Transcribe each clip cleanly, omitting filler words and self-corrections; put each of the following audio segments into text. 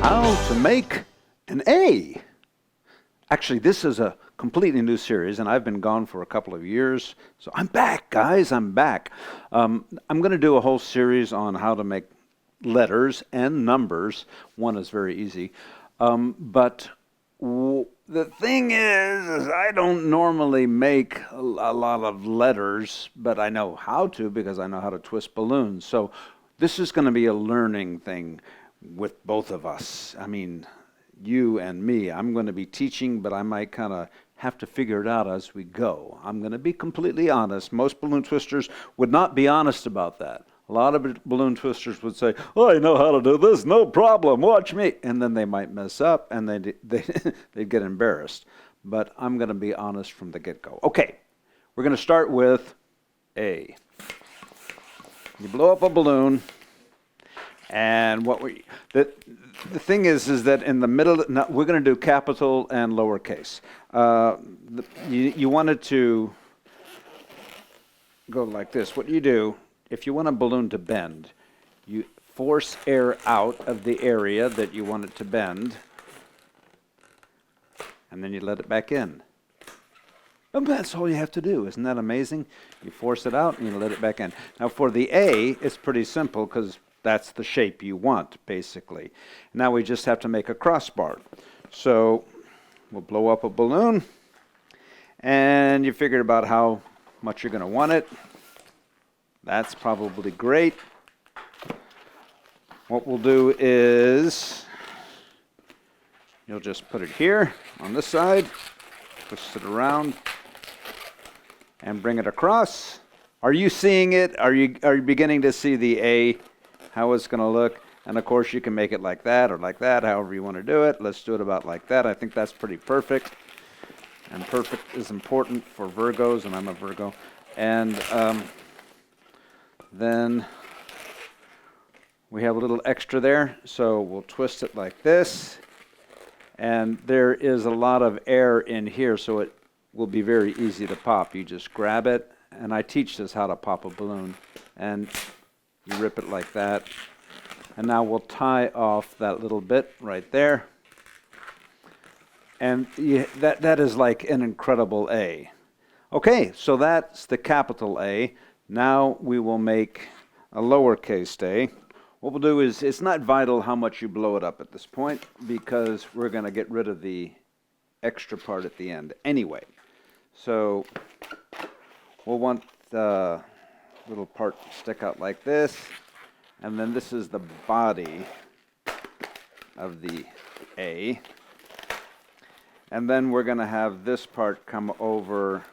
How to make an A. Actually, this is a completely new series, and I've been gone for a couple of years. So I'm back, guys. I'm back. I'm going to do a whole series on how to make letters and numbers. One is very easy. But the thing is I don't normally make a lot of letters, but I know how to because I know how to twist balloons. So this is going to be a learning thing with both of us. I mean, you and me. I'm going to be teaching, but I might kind of have to figure it out as we go. I'm going to be completely honest. Most balloon twisters would not be honest about that. A lot of balloon twisters would say, "Oh, I know how to do this, no problem, watch me." And then they might mess up and they'd get embarrassed. But I'm going to be honest from the get-go. Okay, we're going to start with A. You blow up a balloon, and the thing is that in the middle, we're going to do capital and lowercase. You want it to go like this. What you do, if you want a balloon to bend, you force air out of the area that you want it to bend, and then you let it back in. And that's all you have to do. Isn't that amazing? You force it out and you let it back in. Now for the A, it's pretty simple because that's the shape you want, basically. Now we just have to make a crossbar. So we'll blow up a balloon, and you figured about how much you're going to want it. That's probably great. What we'll do is you'll just put it here on this side, twist it around, and bring it across. Are you seeing it? Are you beginning to see the A, how it's going to look? And of course you can make it like that or like that, however you want to do it. Let's do it about like that. I think that's pretty perfect. And perfect is important for Virgos, and I'm a Virgo. And then we have a little extra there, so we'll twist it like this. And there is a lot of air in here, so it will be very easy to pop. You just grab it, and I teach this how to pop a balloon. And you rip it like that. And now we'll tie off that little bit right there. And that is like an incredible A. Okay, so that's the capital A. Now we will make a lowercase a. What we'll do is, it's not vital how much you blow it up at this point because we're going to get rid of the extra part at the end anyway. So we'll want the little part to stick out like this, and then this is the body of the A. And then we're going to have this part come over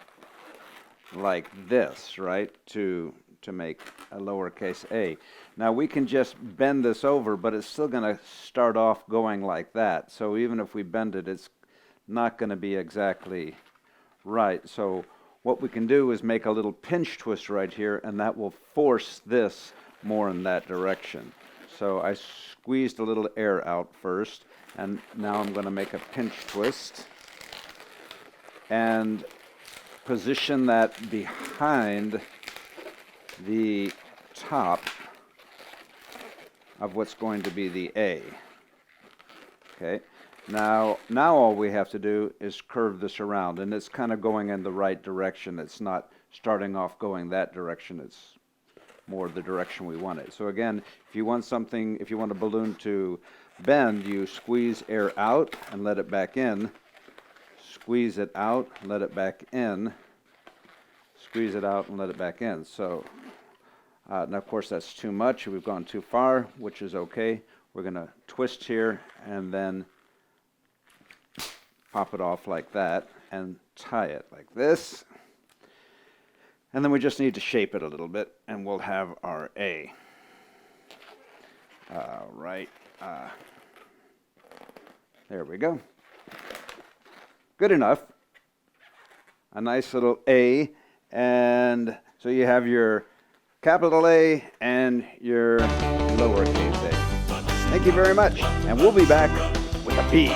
like this, right, to make a lowercase a. Now we can just bend this over, but it's still going to start off going like that. So even if we bend it, it's not going to be exactly right. So what we can do is make a little pinch twist right here, and that will force this more in that direction. So I squeezed a little air out first, and now I'm going to make a pinch twist and position that behind the top of what's going to be the A. Okay. Now all we have to do is curve this around, and it's kind of going in the right direction. It's not starting off going that direction. It's more the direction we want it. So again, if you want a balloon to bend, you squeeze air out and let it back in. Squeeze it out, let it back in. Squeeze it out and let it back in. So now of course that's too much. We've gone too far, which is okay. We're going to twist here and then pop it off like that and tie it like this. And then we just need to shape it a little bit, and we'll have our A. Right. There we go. Good enough. A nice little A. And so you have your capital A and your lowercase a. Thank you very much. And we'll be back with a B.